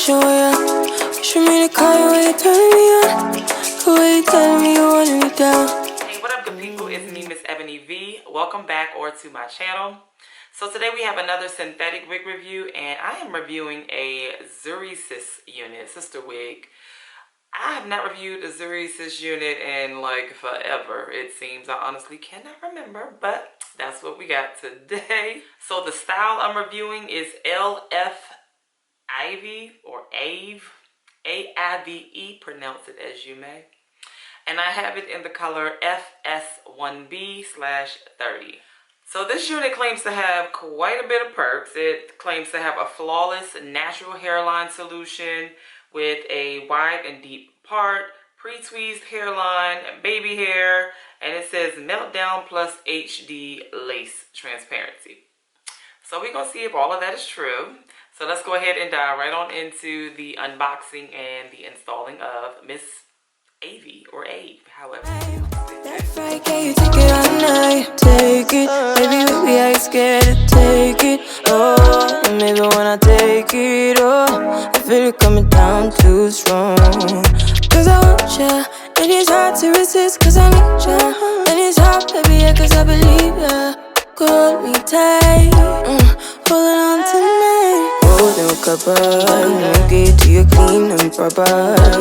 show ya. Wish me to call you when you turn me on. The way you tell me you want me down. Hey, what up, good people? It's me, MsEbonyV. Welcome back to my channel. So today we have another synthetic wig review, and I am reviewing a Zury Sis unit, sister wig. I have not reviewed a Zury Sis unit in like forever, it seems. I honestly cannot remember, but that's what we got today. So the style I'm reviewing is Lf-Aive or Aive, A-I-V-E, pronounce it as you may. And I have it in the color FS1B/30. So this unit claims to have quite a bit of perks. It claims to have a flawless natural hairline solution with a wide and deep part, pre-tweezed hairline, baby hair, and it says meltdown plus HD lace transparency. So we're going to see if all of that is true. So let's go ahead and dive right on into the unboxing and the installing of MsEbonyV or Aive, however. That's right, can you take it all night? Take it, baby, with me, I ain't scared to take it. Oh, and maybe when I take it, oh, I feel it coming down too strong. Cause I want ya, and it's hard to resist, cause I need ya. And it's hard, baby, yeah, cause I believe ya. Hold me tight, holding on tonight. Holding a couple, get to you clean and proper.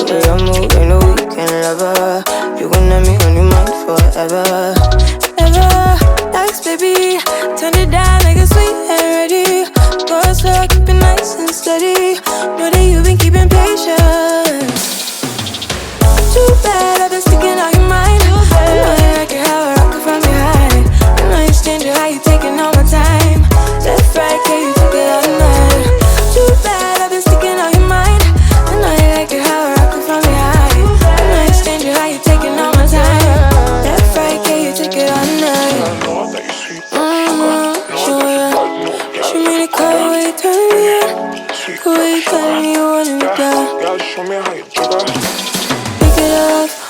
Way I move, ain't no weekend lover. You gon' have me on your mind forever, ever. Thanks, baby, turn it down like a sweet and ready. Go slow, keep it nice and steady. Know that you've been keeping patience. Too bad I've been sticking out your mind. I know you like it how I rock it from behind. I know you stand it how you taking all my time. Left, right, can you take it all night? Too bad I've been sticking out your mind. I know you like it how I rock it from behind. I know you stand it how you taking all my time. Left, right, can you take it all night? Show ya. Show me the color when you turn me on. The way you tell me you want me down. Show me how you do that.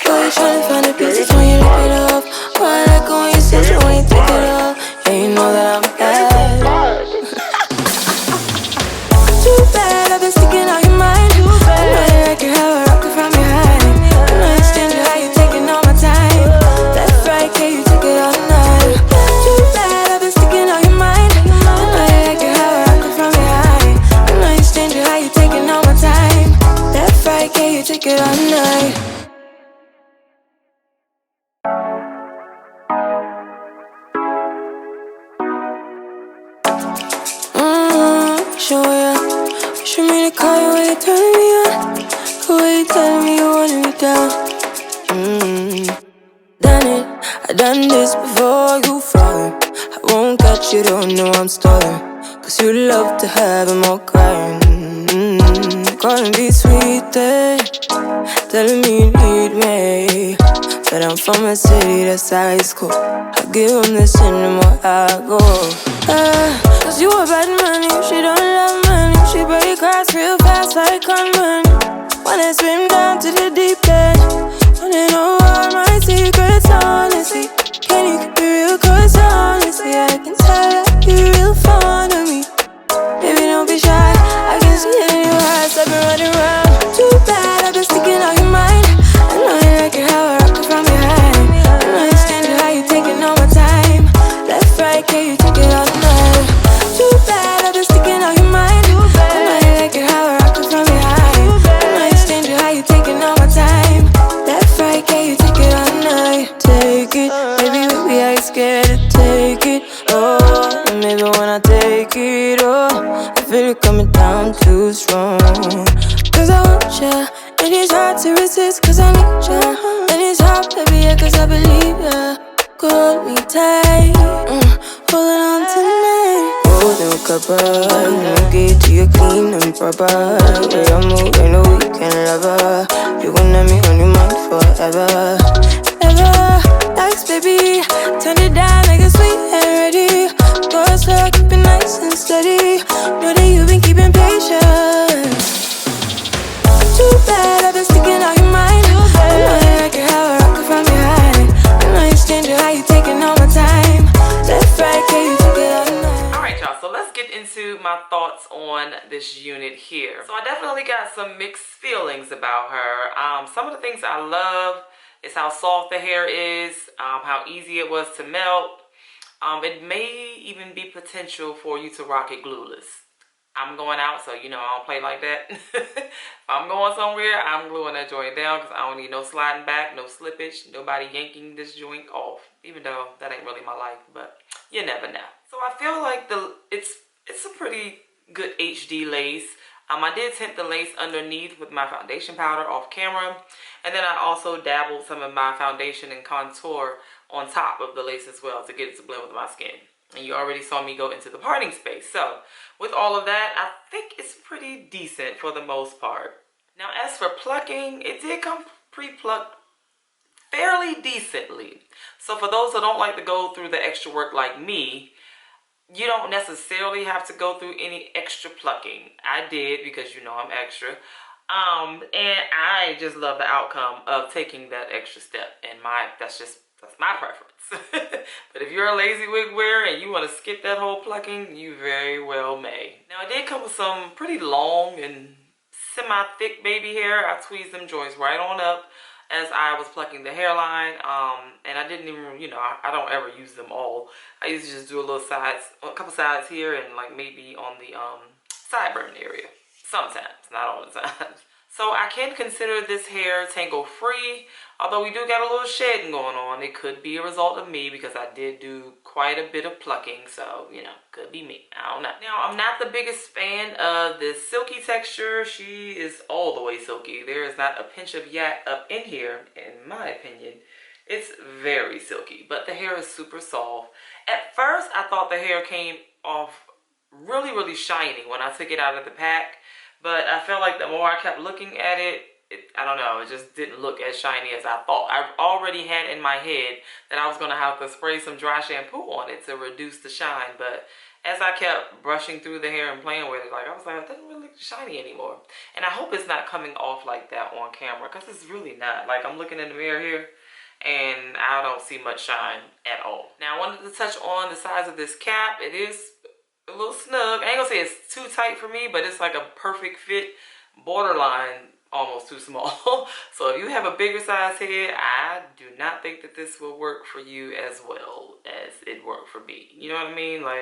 Why you tryna find the pieces when you lick it off? Why I like it when you sit it when you take it off? And you know that I'm bad. Too bad I've been sticking out your mind. I know you like it how I rock it from behind. I know you stand it how you taking all my time. Left, right, can you take it all night? Too bad I've been sticking out your mind. I know you like it how I rock it from behind. I know you stand it how you taking all my time. Left, right, can you take it all night? Show ya. Show me to call you when you turn me on. The way you tell me you want me down. Done it, I done this before you falling. I won't catch you, don't know I'm stalling. Cause you love to have them all crying. Calling me sweet, telling me you need me. But I'm from a city that's high school. I give them this anymore, I go. Cause you a bad money, she don't love money. She break hearts real fast like money. Wanna swim down to the deep end. Wanna know all my secrets, honestly. Can you keep it real? Cause honestly, I can tell that you're real fond of me. Baby, don't be shy, I can see it in your eyes. I've been running around. Too bad I've been sticking out your mind. I know you like it how I rock it from behind. I know you stand it how you taking all my time. Left, right, can you take it all night? Too bad I've been sticking out your mind. I know you like it how I rock it from behind. I know you stand it how you taking all my time. Left, right, can you take it all night? Take it, baby, with me, I ain't scared to take it. Oh, and maybe when I take it, oh, I feel it coming down too strong. Cause I want ya, and it's hard to resist, cause I need ya. And it's hard, baby, yeah, cause I believe ya. Hold me tight, holding on tonight. Holding a couple, get to you clean and proper. Way I move, ain't no weekend lover. You gon' have me on your mind forever, ever. Thanks, baby, turn it down like a sweet and ready. Go slow, keep it nice and steady. Know that you've been keeping patience. Too bad I've been sticking out your mind. I know you like it how I rock it from behind. I know you stand it how you taking all my time. Left, right, can you take it all night? Alright, y'all, so let's get into into my thoughts on this unit here. So I definitely got some mixed feelings about her. Some of the things I love is how soft the hair is, how easy it was to melt. It may even be potential for you to rock it glueless. I'm going out, so you know I don't play like that. If I'm going somewhere, I'm gluing that joint down because I don't need no sliding back, no slippage, nobody yanking this joint off. Even though that ain't really my life, but you never know. So I feel like it's a pretty good HD lace. I did tint the lace underneath with my foundation powder off camera, and then I also dabbled some of my foundation and contour on top of the lace as well to get it to blend with my skin. And you already saw me go into the parting space. So with all of that, I think it's pretty decent for the most part. Now as for plucking, it did come pre-plucked fairly decently. So for those that don't like to go through the extra work like me, you don't necessarily have to go through any extra plucking. I did because you know I'm extra. And I just love the outcome of taking that extra step. And that's my preference. But if you're a lazy wig wearer and you want to skip that whole plucking, you very well may. Now, it did come with some pretty long and semi-thick baby hair. I tweezed them joints right on up as I was plucking the hairline. And I didn't even, you know, I don't ever use them all. I usually just do a couple sides here and like maybe on the sideburn area. Sometimes, not all the time. So I can consider this hair tangle free, although we do got a little shedding going on. It could be a result of me because I did do quite a bit of plucking, so you know, could be me. I don't know. Now, I'm not the biggest fan of this silky texture. She is all the way silky. There is not a pinch of yak up in here, in my opinion. It's very silky, but the hair is super soft. At first, I thought the hair came off really, really shiny when I took it out of the pack. But I felt like the more I kept looking at it, I don't know, it just didn't look as shiny as I thought. I already had in my head that I was going to have to spray some dry shampoo on it to reduce the shine. But as I kept brushing through the hair and playing with it, I was like, it doesn't really look shiny anymore. And I hope it's not coming off like that on camera, because it's really not. Like, I'm looking in the mirror here, and I don't see much shine at all. Now, I wanted to touch on the size of this cap. It is a little snug. I ain't gonna say it's too tight for me, but it's like a perfect fit, borderline almost too small. So if you have a bigger size head, I do not think that this will work for you as well as it worked for me. You know what I mean? Like,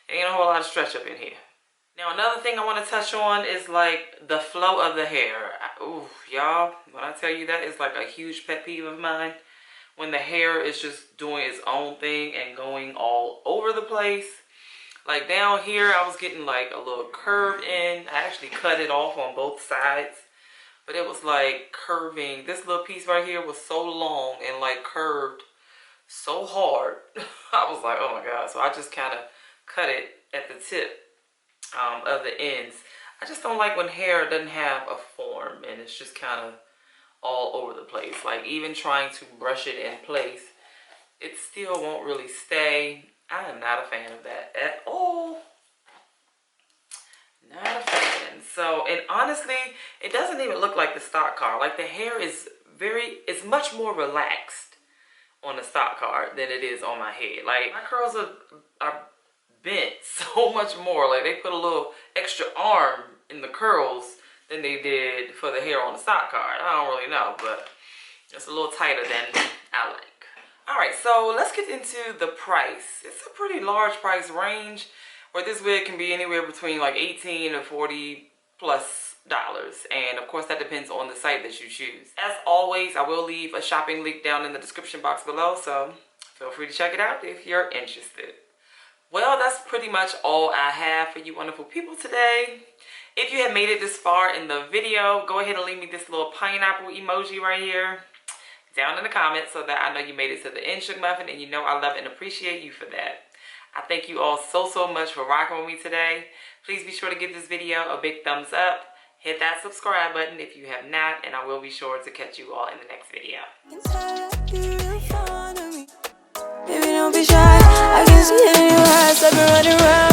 ain't a whole lot of stretch up in here. Now, another thing I want to touch on is like the flow of the hair. Ooh, y'all, when I tell you that is like a huge pet peeve of mine. When the hair is just doing its own thing and going all over the place. Like down here, I was getting like a little curve in. I actually cut it off on both sides. But it was like curving. This little piece right here was so long and like curved so hard. I was like, oh my God. So I just kind of cut it at the tip of the ends. I just don't like when hair doesn't have a form and it's just kind of all over the place. Like even trying to brush it in place, it still won't really stay. I am not a fan of that at all. Not a fan. So, and honestly, it doesn't even look like the stock card. Like the hair is it's much more relaxed on the stock card than it is on my head. Like my curls are bent so much more. Like they put a little extra arm in the curls than they did for the hair on the stock card. I don't really know, but it's a little tighter than I like. Alright, so let's get into the price. It's a pretty large price range where this wig can be anywhere between like $18 to $40 plus. And of course that depends on the site that you choose. As always, I will leave a shopping link down in the description box below, so feel free to check it out if you're interested. Well, that's pretty much all I have for you wonderful people today. If you have made it this far in the video, go ahead and leave me this little pineapple emoji right here down in the comments so that I know you made it to the end, Shug Muffin, and you know I love and appreciate you for that. I thank you all so much for rocking with me today. Please be sure to give this video a big thumbs up. Hit that subscribe button if you have not, and I will be sure to catch you all in the next video. Baby, don't be shy. I can see it in your eyes. I've been running around.